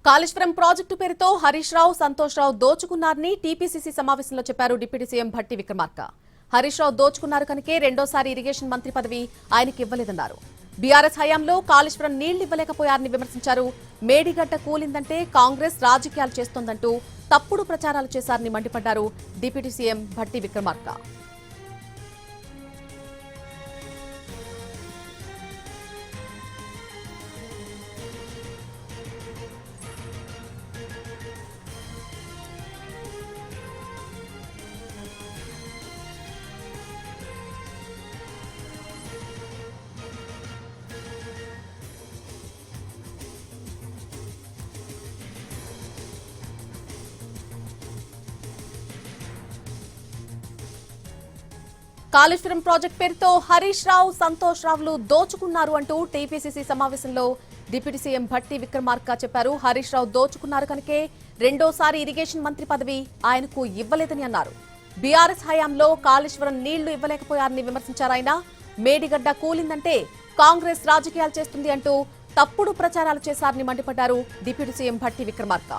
Kaleshwaram project పేరుతో హరీష్ రావు, సంతోష్ రావు దోచుకున్నారని TPCC సమావేశంలో చెప్పారు డిప్యూటీ సీఎం భట్టి విక్రమార్క. హరీష్ రావు దోచుకున్నారు కనుకే రెండోసారి ఇరిగేషన్ మంత్రి పదవి ఆయనకి ఇవ్వలేదన్నారు. బీఆర్ఎస్ హయాంలో కాళేశ్వరం నీళ్లు ఇవ్వలేకపోయారని విమర్శించారు. మేడిగడ్డ కూలిందంటే కాంగ్రెస్ రాజకీయాలు చేస్తోందంటూ తప్పుడు ప్రచారాలు చేశారని మండిపడ్డారు deputy CM Bhatti Vikramarka. Kaleshwaram project పేరుతో హరీష్ రావు, సంతోష్ రావులు దోచుకున్నారు అంటూ టీపీసీసీ సమావేశంలో డిప్యూటీ సీఎం భట్టి విక్రమార్క చెప్పారు. హరీష్ రావు దోచుకున్నారు కనుకే రెండోసారి ఇరిగేషన్ మంత్రి పదవి ఆయనకు ఇవ్వలేదని అన్నారు. బీఆర్ఎస్ హయాంలో కాళేశ్వరం నీళ్లు ఇవ్వలేకపోయారని విమర్శించారు ఆయన. మేడిగడ్డ కూలిందంటే కాంగ్రెస్ రాజకీయాలు చేస్తుంది అంటూ తప్పుడు ప్రచారాలు చేశారని మండిపడ్డారు డిప్యూటీ సీఎం భట్టి విక్రమార్క.